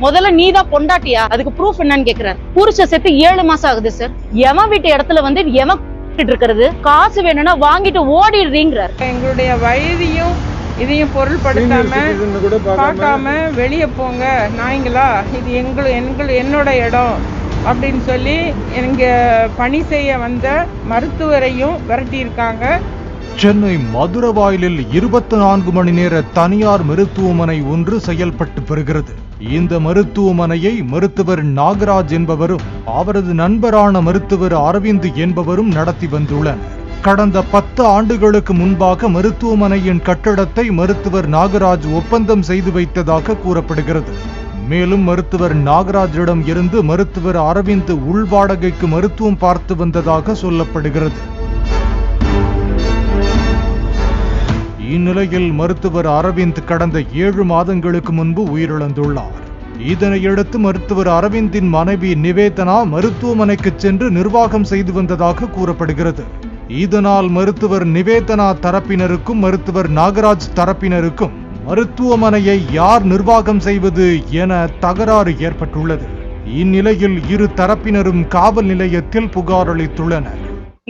முதல்ல நீதான் பொண்டாட்டியா, அதுக்கு ப்ரூஃப் என்னன்னு கேக்குறாரு. புருஷ செத்து 7 மாசம் ஆகுது சார். எவன் வீட்டு இடத்துல வந்து எவன் இருக்கிறது, காசு வேணும்னா வாங்கிட்டு ஓடிடுறீங்கிறார். எங்களுடைய வயதையும் இதையும் பொருள்படுத்தாம பார்க்காம வெளியே போங்க நாய்ங்களா, இது என்னோட இடம் அப்படின்னு சொல்லி எங்க பணி செய்ய வந்த மருத்துவரையும் விரட்டியிருக்காங்க. சென்னை மதுரவாயலில் 24 மணி நேர தனியார் மருத்துவமனை ஒன்று செயல்பட்டு வருகிறது. இந்த மருத்துவமனையை மருத்துவர் நாகராஜ் என்பவரும் அவரது நண்பரான மருத்துவர் அரவிந்த் என்பவரும் நடத்தி வந்துள்ளனர். கடந்த 10 ஆண்டுகளுக்கு முன்பாக மருத்துவமனையின் கட்டடத்தை மருத்துவர் நாகராஜ் ஒப்பந்தம் செய்து வைத்ததாக கூறப்படுகிறது. மேலும் மருத்துவர் நாகராஜிடம் இருந்து மருத்துவர் அரவிந்த் உள்வாடகைக்கு மருத்துவம் பார்த்து வந்ததாக சொல்லப்படுகிறது. இந்நிலையில் மருத்துவர் அரவிந்த் கடந்த 7 மாதங்களுக்கு முன்பு உயிரிழந்துள்ளார். இதனையடுத்து மருத்துவர் அரவிந்தின் மனைவி நிவேதனா மருத்துவமனைக்கு சென்று நிர்வாகம் செய்து வந்ததாக கூறப்படுகிறது. இதனால் மருத்துவர் நிவேதனா தரப்பினருக்கும் மருத்துவர் நாகராஜ் தரப்பினருக்கும் மருத்துவமனையை யார் நிர்வாகம் செய்வது என தகராறு ஏற்பட்டுள்ளது. இந்நிலையில் இரு தரப்பினரும் காவல் நிலையத்தில் புகார் அளித்துள்ளனர்.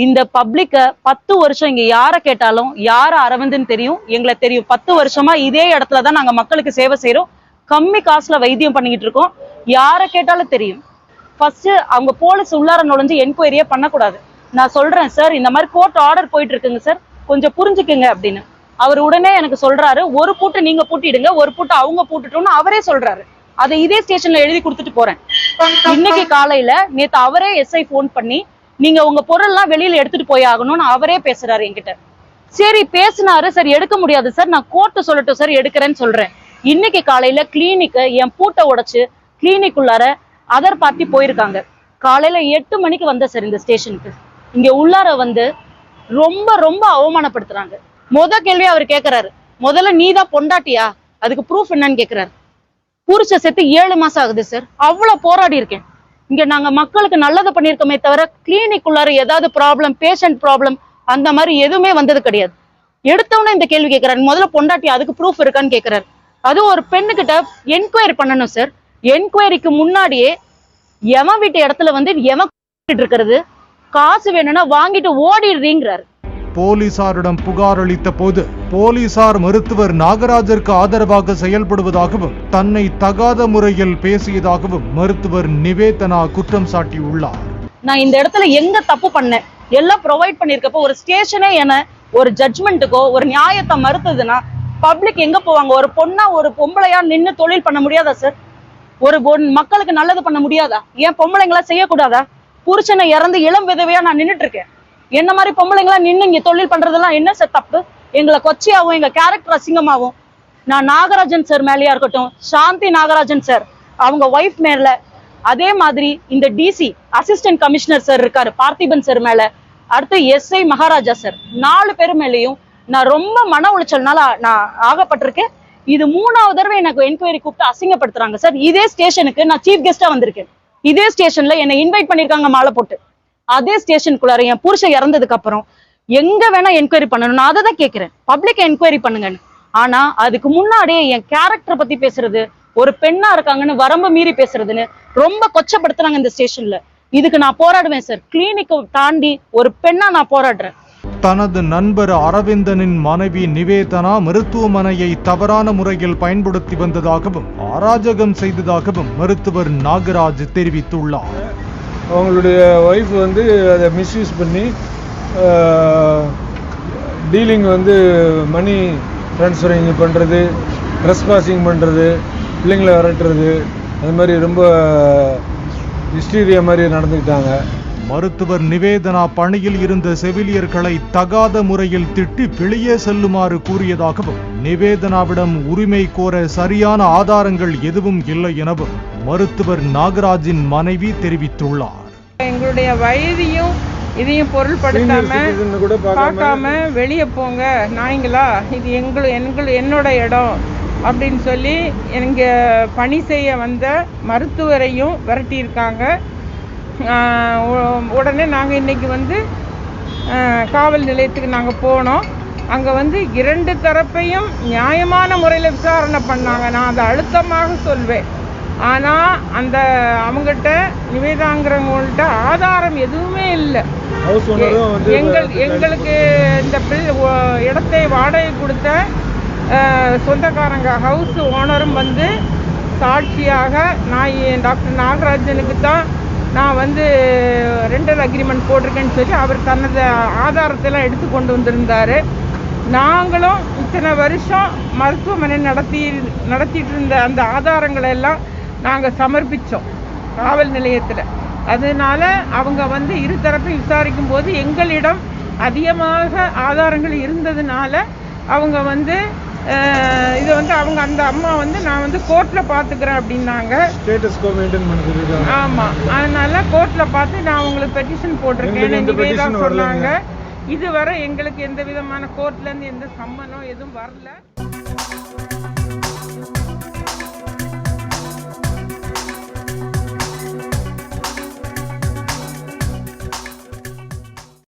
இந்த பப்ளிக்க 10 வருஷம் இங்க யார கேட்டாலும் யார அரவிந்தன் தெரியும், எங்களை தெரியும். 10 வருஷமா இதே இடத்துலதான் நாங்க மக்களுக்கு சேவை செய்யறோம். கம்மி காசுல வைத்தியம் பண்ணிக்கிட்டு இருக்கோம். யார கேட்டாலும் தெரியும். ஃபர்ஸ்ட் அவங்க போலீஸ் உள்ளார நுழைஞ்சு என்கொயரியே பண்ணக்கூடாது. நான் சொல்றேன் சார், இந்த மாதிரி கோர்ட் ஆர்டர் போயிட்டு இருக்குங்க சார், கொஞ்சம் புரிஞ்சுக்குங்க அப்படின்னு. அவர் உடனே எனக்கு சொல்றாரு, ஒரு பூட்டு நீங்க பூட்டிடுங்க, ஒரு பூட்டு அவங்க பூட்டுட்டோம்னு அவரே சொல்றாரு. அதை இதே ஸ்டேஷன்ல எழுதி கொடுத்துட்டு போறேன். இன்னைக்கு காலையில நேத்து அவரே எஸ்ஐ போன் பண்ணி நீங்க உங்க பொருள்லாம் வெளியில எடுத்துட்டு போய் ஆகணும்னு அவரே பேசுறாரு என்கிட்ட. சரி பேசினாரு, சரி எடுக்க முடியாது சார், நான் கோர்ட்டு சொல்லட்டும் சார் எடுக்கிறேன்னு சொல்றேன். இன்னைக்கு காலையில கிளினிக்கு என் பூட்டை உடைச்சு கிளினிக் உள்ளார அதர் பார்ட்டி போயிருக்காங்க. காலையில 8 மணிக்கு வந்த சார் இந்த ஸ்டேஷனுக்கு. இங்க உள்ளார வந்து ரொம்ப ரொம்ப அவமானப்படுத்துறாங்க. கேள்வி அவர் கேட்கிறாரு, முதல்ல நீதான் பொண்டாட்டியா, அதுக்கு ப்ரூஃப் என்னன்னு கேக்குறாரு. புருஷ செத்து 7 மாசம் ஆகுது சார். அவ்வளவு போராடி இருக்கேன். இங்க நாங்க மக்களுக்கு நல்லது பண்ணிருக்கோமே தவிர கிளினிக் உள்ளார ஏதாவது ப்ராப்ளம், பேஷண்ட் ப்ராப்ளம் அந்த மாதிரி எதுவுமே வந்தது கிடையாது. எடுத்தவொன்னே இந்த கேள்வி கேட்கிறாரு, முதல்ல பொண்டாட்டி அதுக்கு ப்ரூஃப் இருக்கான்னு கேட்கிறாரு. அதுவும் ஒரு பெண்ணுகிட்ட என்கொயரி பண்ணணும் சார். என்கொயரிக்கு முன்னாடியே எவன் வீட்டு இடத்துல வந்து எவன் இருக்கிறது, காசு வேணும்னா வாங்கிட்டு ஓடிடுறீங்கிறாரு. போலீசாரிடம் புகார் அளித்த போது போலீசார் மருத்துவர் நாகராஜருக்கு ஆதரவாக செயல்படுவதாகவும் தன்னை தகாத முறையில் பேசியதாகவும் மருத்துவர் நிவேதனா குற்றம் சாட்டியுள்ளார். நான் இந்த இடத்துல எங்க தப்பு பண்ணேன், எல்லாம் ப்ரொவைட் பண்ணிருக்கப்போ ஒரு ஸ்டேஷனே என ஒரு ஜட்மெண்ட்டுக்கோ ஒரு நியாயத்தை மறுத்ததுன்னா பப்ளிக் எங்க போவாங்க? ஒரு பொண்ணா ஒரு பொம்பளையா நின்று தொழில் பண்ண முடியாதா சார்? ஒரு மக்களுக்கு நல்லது பண்ண முடியாதா? ஏன் பொம்பளைங்களா செய்யக்கூடாதா? புருஷனை இறந்து இளம் விதவையா நான் நின்றுட்டு இருக்கேன். என்ன மாதிரி பொம்பளைங்களா நின்று இங்க தொழில் பண்றதெல்லாம் என்ன சார் தப்பு? எங்களை கொச்சையாவும் எங்க கேரக்டர் அசிங்கமாவும் நான் நாகராஜன் சார் மேலேயா இருக்கட்டும், சாந்தி நாகராஜன் சார் அவங்க ஒய்ஃப் மேல, அதே மாதிரி இந்த டிசி அசிஸ்டன்ட் கமிஷனர் சார் இருக்காரு பார்த்திபன் சார் மேல, அடுத்து எஸ்ஐ மகாராஜா சார், 4 பேர் மேலேயும் நான் ரொம்ப மன உளைச்சல்னால நான் ஆகப்பட்டிருக்கேன். இது 3வது தடவை எனக்கு என்கொயரி கூப்பிட்டு அசிங்கப்படுத்துறாங்க சார். இதே ஸ்டேஷனுக்கு நான் சீஃப் கெஸ்டா வந்திருக்கேன். இதே ஸ்டேஷன்ல என்னை இன்வைட் பண்ணிருக்காங்க மாலை போட்டு. அதே ஸ்டேஷனுக்குள்ளார என் புருஷன் இறந்ததுக்கு அப்புறம் எங்க வேணா என்கொயரி பண்ணணும், நான் அதை தான் கேட்கிறேன். பப்ளிக் என்கொயரி பண்ணுங்கன்னு. ஆனா அதுக்கு முன்னாடியே என் கேரக்டர் பத்தி பேசுறது, ஒரு பெண்ணா இருக்காங்கன்னு வரம்பு மீறி பேசுறதுன்னு ரொம்ப கொச்சப்படுத்துறாங்க இந்த ஸ்டேஷன்ல. இதுக்கு நான் போராடுவேன் சார். கிளினிக்கை தாண்டி ஒரு பெண்ணா நான் போராடுறேன். தனது நண்பர் அரவிந்தனின் மனைவி நிவேதனா மருத்துவமனையை தவறான முறையில் பயன்படுத்தி வந்ததாகவும் அராஜகம் செய்ததாகவும் மருத்துவர் நாகராஜ் தெரிவித்துள்ளார். அவங்களுடைய ஒய்ஃப் வந்து அதை மிஸ்யூஸ் பண்ணி டீலிங் வந்து மணி ட்ரான்ஸ்ஃபரிங் பண்ணுறது, ட்ரெஸ் பாசிங் பண்ணுறது, பிள்ளைங்களை விரட்டுறது, அது மாதிரி ரொம்ப ஹிஸ்டீரியா மாதிரி நடந்துக்கிட்டாங்க. மருத்துவர் நிவேதனா பணியில் இருந்த செவிலியர்களை தகாத முறையில் திட்டி வெளியே செல்லுமாறு கூறியதாகவும் நிவேதனாவிடம் உரிமை கோர சரியான ஆதாரங்கள் எதுவும் இல்லை எனவும் மருத்துவர் நாகராஜின் மனைவி தெரிவித்துள்ளார். எங்களுடைய வயதையும் இதையும் பொருள்படுத்தாம பார்க்காம வெளியே போங்க நாய்ங்களா, இது என்னோட இடம் அப்படின்னு சொல்லி எங்க பணி செய்ய வந்த மருத்துவரையும் விரட்டியிருக்காங்க. உடனே நாங்கள் இன்றைக்கி வந்து காவல் நிலையத்துக்கு நாங்கள் போனோம். அங்கே வந்து 2 தரப்பையும் நியாயமான முறையில் விசாரணை பண்ணாங்க. நான் அதை அழுத்தமாக சொல்வேன். ஆனால் அந்த அவங்ககிட்ட நிவேதாங்கிறவங்கள்ட்ட ஆதாரம் எதுவுமே இல்லை. ஹவுஸ் ஓனரும் வந்து எங்களுக்கு இந்த இடத்தை வாடகை கொடுத்த சொந்தக்காரங்க ஹவுஸ் ஓனரும் வந்து சாட்சியாக நான் டாக்டர் நாகராஜனுக்கு தான் நான் வந்து ரெண்டல் அக்ரிமெண்ட் போட்டிருக்கேன்னு சொல்லி அவர் தனது ஆதாரத்தெல்லாம் எடுத்து கொண்டு வந்திருந்தார். நாங்களும் இத்தனை வருஷம் மருத்துவமனை நடத்திட்டு இருந்த அந்த ஆதாரங்களை எல்லாம் நாங்கள் சமர்ப்பித்தோம் காவல் நிலையத்தில். அதனால அவங்க வந்து இருதரப்பையும் விசாரிக்கும் போது எங்களிடம் அதிகமாக ஆதாரங்கள் இருந்ததுனால அவங்க வந்து இதை வந்து அவங்க அந்த அம்மா வந்து நான் வந்து கோர்ட்டில் பார்த்துக்கிறேன் அப்படின்னாங்க. ஸ்டேட்டஸ் கோ மெயின்டைன் பண்ண சொல்லிருக்காங்க. ஆமாம், அதனால கோர்ட்டில் பார்த்து நான் உங்களுக்கு பெட்டிஷன் போட்டிருக்கேன் சொன்னாங்க. இதுவரை எங்களுக்கு எந்த விதமான கோர்ட்லேருந்து எந்த சம்மனம் எதுவும் வரல.